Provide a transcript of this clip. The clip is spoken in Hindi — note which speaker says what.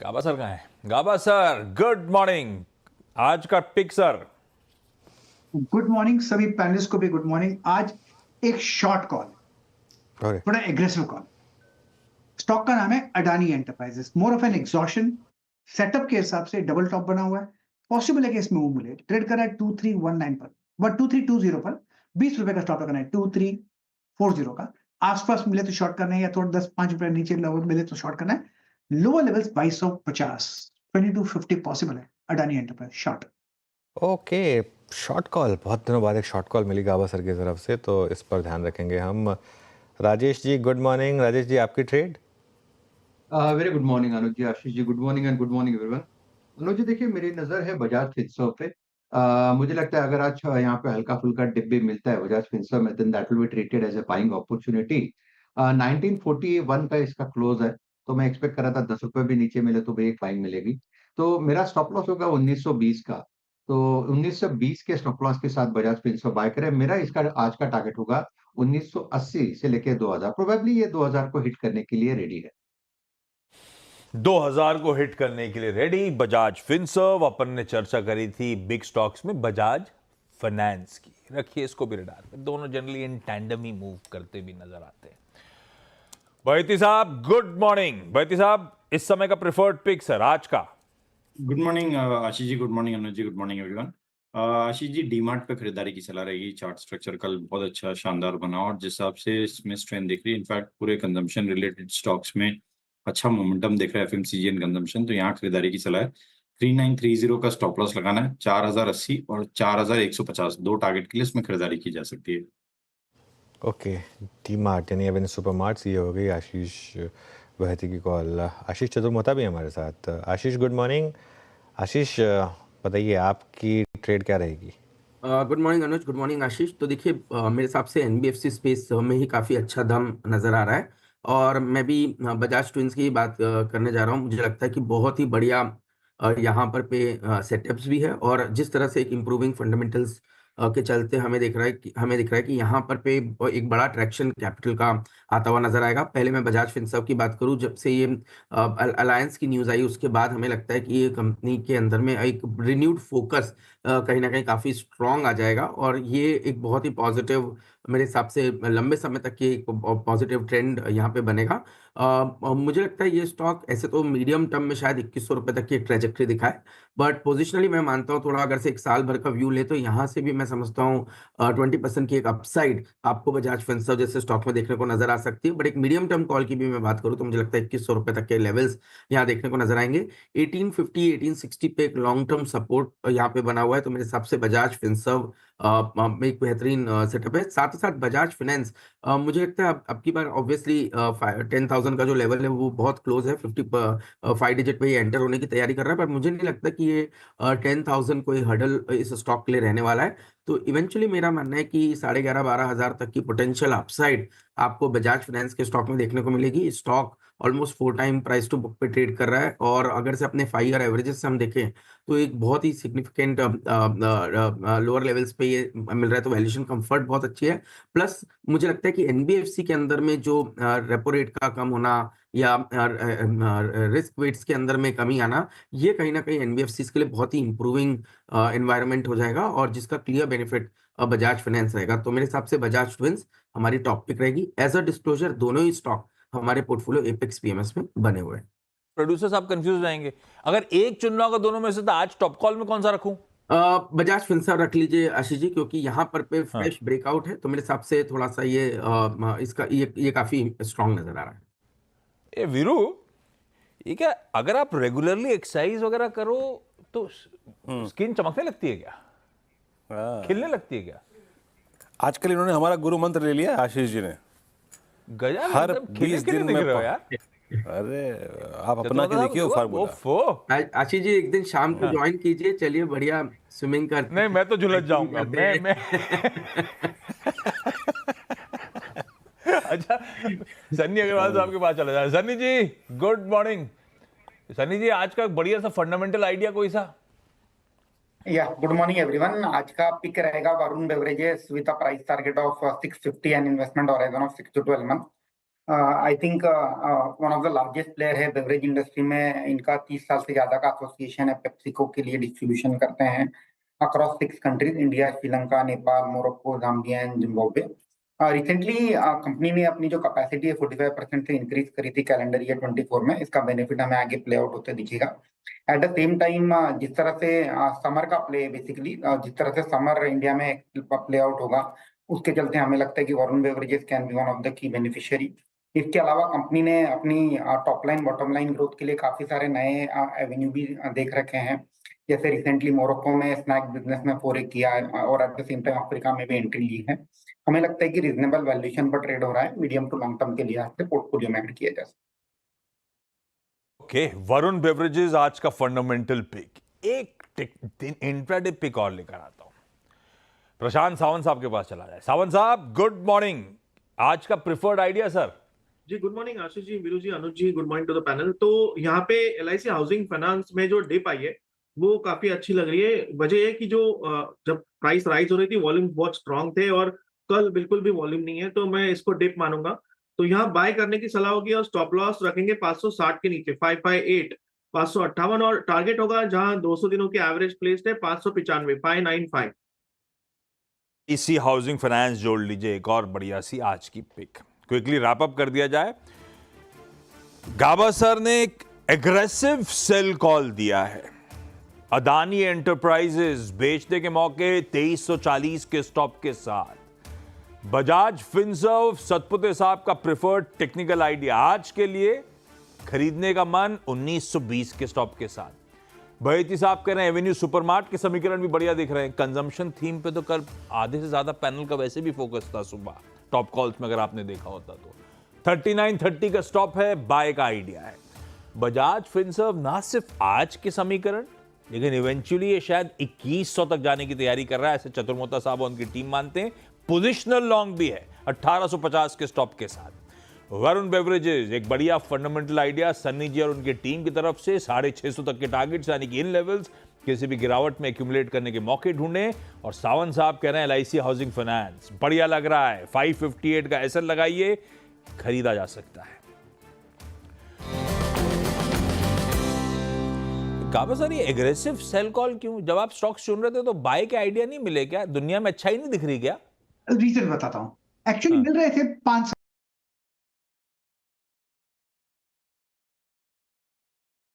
Speaker 1: गाबा सर कहाँ है? Gaba sir, good morning. आज का पिक सर।
Speaker 2: गुड मॉर्निंग सभी पैनलिस्ट को भी गुड मॉर्निंग। आज एक शॉर्ट कॉल, थोड़ा एग्रेसिव कॉल। स्टॉक का नाम है Adani Enterprises. More of an exhaustion. Setup के हिसाब से डबल टॉप बना हुआ है। पॉसिबल है कि इसमें मूव मिले। ट्रेड कर रहा है 2319 पर, बट 2320 पर 20 रुपए का स्टॉप लगाना है 2340 का। आसपास मिले तो शॉर्ट करना है, या थोड़ा 10-5 रुपए नीचे लेवल मिले तो शॉर्ट करना है। लोअर लेवल्स 2250, 2250 पॉसिबल है Adani enterprise short.
Speaker 3: Okay, short call. बहुत दिनों बाद एक शॉर्ट कॉल मिली गाबा सर की तरफ से, तो इस पर ध्यान रखेंगे हम। Rajesh ji good morning. राजेश जी, आपकी trade?
Speaker 4: Very good morning Anuj ji, Ashish ji, good morning and good morning everyone. Anuj ji देखिए, मेरी नजर है बजाज फिनसर्व पे। मुझे लगता है अगर आज यहाँ पे हल्का फुल्का डिप भी मिलता है बजाज फिनसर्व में, then that will be treated as a buying opportunity. 1941 का इसका क्लोज है, तो मैं एक्सपेक्ट कर रहा था 10 रुपए भी नीचे मिले तो भी एक बाइंग मिलेगी। तो मेरा स्टॉप लॉस होगा 1920 का। तो 1920 के स्टॉप लॉस के साथ बजाज फिनसर्व बाय करें। मेरा इसका आज का टारगेट होगा 1980 से लेके 2000। प्रोबेबली ये 2000 को हिट करने के लिए रेडी है।
Speaker 1: 2000 को हिट करने के लिए रेडी बजाज फिनसर्व। अपन ने चर्चा करी थी बिग स्टॉक्स में बजाज फाइनेंस की। रखिए इसको भी रडार पे। दोनों generally in tandem he move करते भी नजर आते हैं। बैती साहब गुड मॉर्निंग। बैती साहब, इस समय का प्रेफर्ड पिक सर आज का।
Speaker 5: Good morning Ashish ji, good morning Anuj ji, good morning everyone. Ashish ji, DMart पे खरीदारी की सलाह रहेगी। चार्ट स्ट्रक्चर कल बहुत अच्छा शानदार बना और जिस हिसाब से इसमें स्ट्रेंथ दिख रही है, इनफैक्ट पूरे कंजम्पशन रिलेटेड स्टॉक्स में अच्छा मोमेंटम दिख रहा है, एफएमसीजी एंड कंजम्पशन। तो यहाँ खरीदारी की सलाह है। 3930 का स्टॉप लॉस लगाना है। 4080 और 4150 दो टारगेट के लिए इसमें खरीदारी की जा सकती है।
Speaker 3: ओके, डीमार्ट यानी एवेन्यू सुपरमार्ट, ये हो गई आशीष बहती की कॉल। आशीष चतुर्मोता भी है हमारे साथ। आशीष गुड मॉर्निंग। आशीष, बताइए आपकी ट्रेड क्या रहेगी?
Speaker 6: गुड मॉर्निंग अनुज, गुड मॉर्निंग आशीष। तो देखिए, मेरे हिसाब से एनबीएफसी स्पेस में ही काफ़ी अच्छा दम नज़र आ रहा है। और मैं भी बजाज ट्विंस की बात करने जा रहा हूँ। मुझे लगता है कि बहुत ही बढ़िया यहाँ पर पे सेटअप्स भी है, और जिस तरह से एक इम्प्रूविंग फंडामेंटल्स के चलते हमें दिख रहा है कि यहाँ पर पे एक बड़ा ट्रैक्शन कैपिटल का आता हुआ नजर आएगा। पहले मैं बजाज फिनसर्व की बात करूँ, जब से ये अलायंस की न्यूज़ आई उसके बाद हमें लगता है कि ये कंपनी के अंदर में एक रिन्यूड फोकस कहीं ना कहीं काफ़ी स्ट्रॉन्ग आ जाएगा, और ये एक बहुत ही पॉजिटिव, मेरे हिसाब से लंबे समय तक की एक पॉजिटिव ट्रेंड यहाँ पे बनेगा। मुझे लगता है ये स्टॉक ऐसे तो मीडियम टर्म में शायद 2100 रुपए तक की एक ट्रेजेक्ट्री दिखाए, बट पोजिशनली मैं मानता हूँ थोड़ा, अगर से एक साल भर का व्यू ले तो यहाँ से भी मैं समझता हूँ 20% की एक अपसाइड आपको बजाज फिनसर्व जैसे स्टॉक में देखने को नजर आ सकती है। बट एक मीडियम टर्म कॉल की भी मैं बात करूँ तो मुझे लगता है 2100 रुपए तक के लेवल्स यहाँ देखने को नजर आएंगे। 1850 1860 पे एक लॉन्ग टर्म सपोर्ट यहाँ पे बना हुआ है, तो मेरे हिसाब से बजाज फिनसर्व एक बेहतरीन सेटअप है। साथ ही साथ बजाज फाइनेंस, मुझे लगता है अब की बार ऑब्वियसली 10,000 का जो लेवल है वो बहुत क्लोज है। 5 डिजिट पे ही एंटर होने की तैयारी कर रहा है, पर मुझे नहीं लगता कि ये 10,000 कोई हर्डल इस स्टॉक के लिए रहने वाला है। तो इवेंचुअली मेरा मानना है कि 11,500-12,000 तक की पोटेंशियल अपसाइड आपको बजाज फाइनेंस के स्टॉक में देखने को मिलेगी। Stock almost 4 time price to book पे ट्रेड कर रहा है, और अगर से अपने 5 ईयर एवरेजेस से हम देखें तो एक बहुत ही सिग्निफिकेंट लोअर लेवल्स पे ये मिल रहा है, तो वैल्यूएशन कंफर्ट बहुत अच्छी है। प्लस मुझे लगता है कि एनबीएफसी के अंदर में जो रेपो रेट का कम होना या रिस्क वेट्स के अंदर में कमी आना, ये कहीं ना कहीं एनबीएफसी के लिए बहुत ही इंप्रूविंग एनवायरनमेंट हो जाएगा, और जिसका क्लियर बेनिफिट बजाज फाइनेंस रहेगा। तो मेरे हिसाब से बजाज ट्विंस हमारी टॉप पिक रहेगी। एज अ डिस्क्लोजर, दोनों ही स्टॉक हमारे पोर्टफोलियो एपेक्स पीएमएस में बने हुए हैं।
Speaker 1: प्रोड्यूसर साहब कंफ्यूज हो जाएंगे। अगर एक चुनना होगा दोनों में से तो आज टॉप कॉल में कौन सा रखूं?
Speaker 6: बजाज फिनसर्व रख लीजिए आशीष जी, क्योंकि यहाँ पर पे फ्रेश ब्रेकआउट है, तो मेरे हिसाब से थोड़ा सा ये इसका ये काफी स्ट्रांग नजर आ रहा है।
Speaker 1: ए वीरू, ये क्या अगर आप रेगुलरली एक्सरसाइज वगैरह करो तो स्किन चमकने लगती है क्या? खिलने लगती है क्या?
Speaker 7: आजकल इन्होंने हमारा गुरु मंत्र ले लिया आशीष जी ने।
Speaker 1: गजब,
Speaker 7: हर
Speaker 1: एकदम
Speaker 7: 20 दिन
Speaker 1: दिख
Speaker 7: में
Speaker 1: रहे हो यार।
Speaker 7: अरे आप अपना के देखिए फार्मूला।
Speaker 6: आशीष जी एक दिन शाम को ज्वाइन कीजिए, चलिए बढ़िया स्विमिंग करते
Speaker 1: नहीं, मैं तो झुलस जाऊंगा। मैं अच्छा, सन्नी अग्रवाल साहब के पास चला जाए। सन्नी जी गुड मॉर्निंग। सन्नी जी, आज का बढ़िया सा फंडामेंटल आइडिया कोई सा?
Speaker 8: Good morning everyone. आज का पिक रहेगा Varun beverages with a price target of 650 and investment horizon of 6 to 12 month. I think one of the largest player है बेवरेज इंडस्ट्री में। इनका 30 साल से ज्यादा का एसोसिएशन है। पेप्सिको के लिए डिस्ट्रीब्यूशन करते हैं across 6 countries, India, Sri Lanka, Nepal, Morocco, Zambia and Zimbabwe. Recently company ने अपनी जो कैपेसिटी है 45% से इंक्रीज करी थी कैलेंडर ईयर 24 में। इसका बेनिफिट हमें आगे प्ले आउट होते दिखेगा। एट द सेम टाइम जिस तरह से समर का प्ले बेसिकली जिस तरह से समर इंडिया में प्ले आउट होगा, उसके चलते हमें लगता है कि Varun beverages can be one of the key beneficiary. इसके अलावा कंपनी ने अपनी top line bottom line growth के लिए काफी सारे नए एवेन्यू भी देख रखे हैं। जैसे रिसेंटली मोरक्को में स्नैक बिजनेस में फोरे किया है और at the same time Africa में भी एंट्री ली है। हमें लगता है कि रीजनेबल वैल्यूएशन पर ट्रेड हो रहा है। मीडियम टू लॉन्ग टर्म के लिए आपसे पोर्टफोलियो में ऐड किया जा सकता है।
Speaker 1: ओके, वरुण बेवरेजेस आज का फंडामेंटल पिक। एक इंट्राडे पिक और लेकर आता हूं। प्रशांत सावंत साहब के पास चला जाए। सावंत साहब, गुड मॉर्निंग। आज का प्रिफर्ड आइडिया सर।
Speaker 9: जी good morning Ashish ji, Veeru ji, Anuj ji, good morning to the panel. तो यहाँ पे LIC हाउसिंग फाइनेंस में जो डिप आई है वो काफी अच्छी लग रही है। वजह ये कि जो जब प्राइस राइज हो रही थी वॉल्यूम बहुत स्ट्रांग थे और कल बिल्कुल भी वॉल्यूम नहीं है, तो मैं इसको डिप मानूंगा। तो यहाँ बाय करने की सलाह होगी और स्टॉप लॉस रखेंगे 560 के नीचे 558, 558 और टारगेट होगा जहां 200 दिनों की एवरेज प्लेस्ड है 595, 595।
Speaker 1: इसी हाउसिंग फाइनेंस जोड़ लीजिए, एक और बढ़िया सी आज की पिक। क्विकली रैप अप कर दिया जाए। गाबा सर ने एक एग्रेसिव सेल कॉल दिया है। अदानी एंटरप्राइजेस बेचने के मौके 2340 के स्टॉप के साथ। बजाज फिनसर्व सतपुते साहब का प्रिफर्ड टेक्निकल आइडिया आज के लिए खरीदने का मन 1920 के स्टॉप के साथ। बहेती साहब कह रहे हैं एवेन्यू सुपरमार्ट के समीकरण भी बढ़िया दिख रहे हैं। कंजम्पशन थीम पे तो कल आधे से ज्यादा पैनल का वैसे भी फोकस था सुबह टॉप कॉल्स में, अगर आपने देखा होता तो। 3930 का स्टॉप है, बाय का आइडिया है। बजाज फिनसर्व ना सिर्फ आज के समीकरण, लेकिन इवेंचुअली ये शायद 2100 तक जाने की तैयारी कर रहा है, ऐसे चतुर्मोता साहब और उनकी टीम मानते हैं। पोजिशनल लॉन्ग भी है 1850 के स्टॉप के साथ। वरुण बेवरेजेस एक बढ़िया फंडामेंटल आइडिया सन्नी जी और उनकी टीम की तरफ से 650 तक के टारगेट्स यानी कि इन लेवल्स किसी भी गिरावट में एक्यूमुलेट करने के मौके ढूंढें। और सावंत साहब कह रहे हैं LIC हाउसिंग फाइनेंस बढ़िया लग रहा है, 558 का एसएल लगाइए, खरीदा जा सकता है। गाबा सर, ये एग्रेसिव सेल कॉल क्यों? जब आप स्टॉक्स चुन रहे थे तो बाय के आइडिया नहीं मिले क्या? दुनिया में अच्छाई नहीं दिख रही क्या?
Speaker 2: रीजन बताता हूं। एक्चुअली मिल रहे थे 5